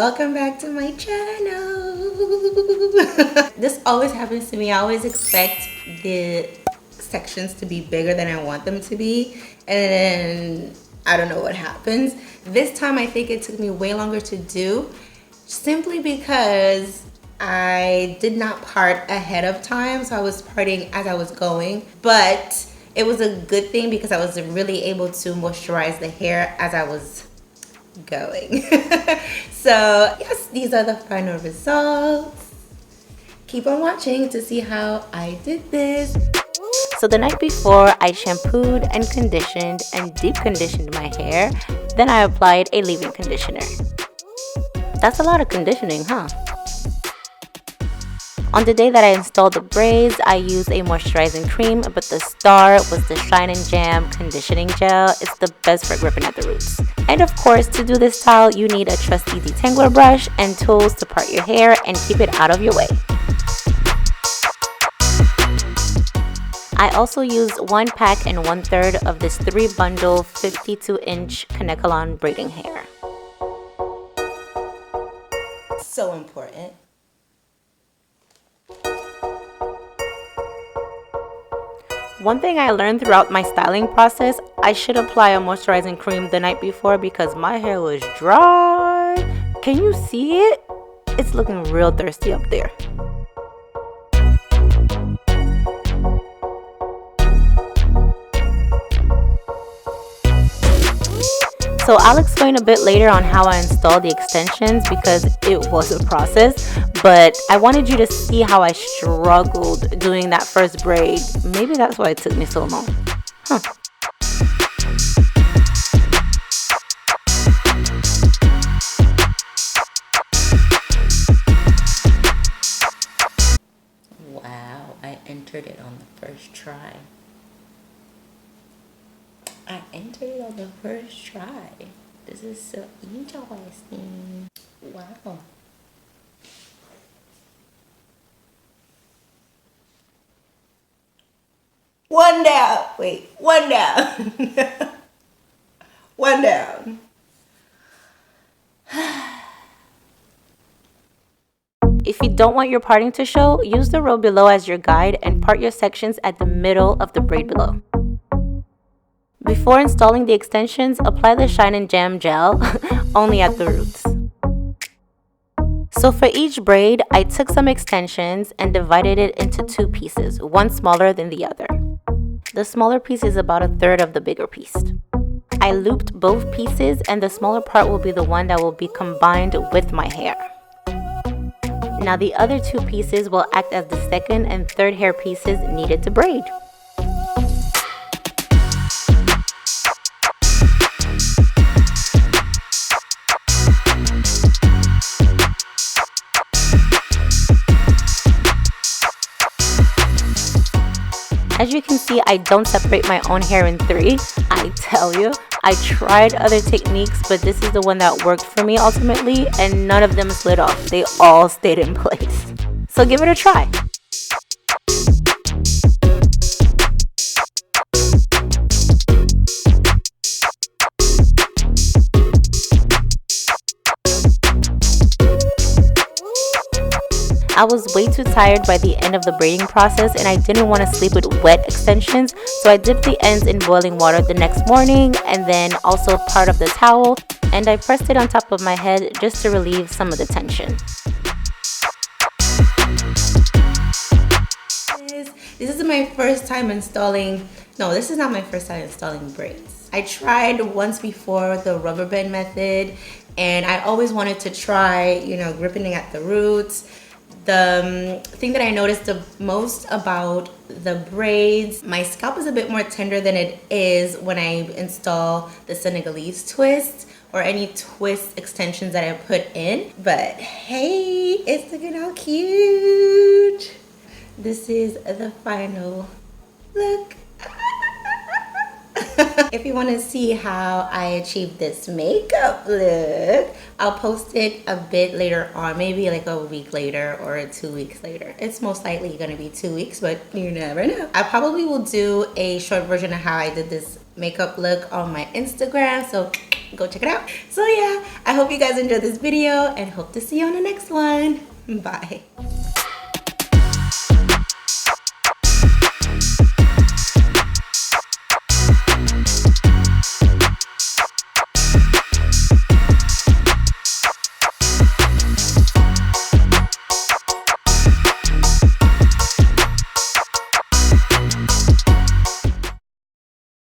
welcome back to my channel. This always happens to me. I always expect the sections to be bigger than I want them to be, and then I don't know what happens. This time I think it took me way longer to do, simply because I did not part ahead of time, so I was parting as I was going. But it was a good thing because I was really able to moisturize the hair as I was going. So yes, these are the final results. Keep on watching to see how I did this. So the night before, I shampooed and conditioned and deep conditioned my hair. Then I applied a leave-in conditioner. That's a lot of conditioning, huh? On the day that I installed the braids, I used a moisturizing cream, but the star was the Shine and Jam conditioning gel. It's the best for gripping at the roots. And of course, to do this style, you need a trusty detangler brush and tools to part your hair and keep it out of your way. I also used 1 pack and 1/3 of this 3-bundle 52-inch Kanekalon braiding hair. So important. One thing I learned throughout my styling process, I should apply a moisturizing cream the night before because my hair was dry. Can you see it? It's looking real thirsty up there. So I'll explain a bit later on how I installed the extensions because it was a process, but I wanted you to see how I struggled doing that first braid. Maybe that's why it took me so long. Huh. Wow, I entered it on the first try. I entered it on the first try. This is so interesting. Wow. One down. Wait, one down. One down. If you don't want your parting to show, use the row below as your guide and part your sections at the middle of the braid below. Before installing the extensions, apply the Shine and Jam gel, only at the roots. So for each braid, I took some extensions and divided it into 2 pieces, one smaller than the other. The smaller piece is about 1/3 of the bigger piece. I looped both pieces, and the smaller part will be the one that will be combined with my hair. Now the other 2 pieces will act as the second and third hair pieces needed to braid. As you can see, I don't separate my own hair in 3. I tell you, I tried other techniques, but this is the one that worked for me ultimately, and none of them slid off. They all stayed in place. So give it a try. I was way too tired by the end of the braiding process, and I didn't want to sleep with wet extensions, so I dipped the ends in boiling water the next morning and then also part of the towel, and I pressed it on top of my head just to relieve some of the tension. This is my first time installing, no, this is not my first time installing braids. I tried once before the rubber band method, and I always wanted to try, gripping at the roots. The thing that I noticed the most about the braids, my scalp is a bit more tender than it is when I install the Senegalese twist or any twist extensions that I put in. But hey, it's looking all cute. This is the final look. If you want to see how I achieved this makeup look, I'll post it a bit later on, maybe like a week later or 2 weeks later. It's most likely going to be 2 weeks, but you never know. I probably will do a short version of how I did this makeup look on my Instagram, so go check it out. So yeah, I hope you guys enjoyed this video and hope to see you on the next one. Bye.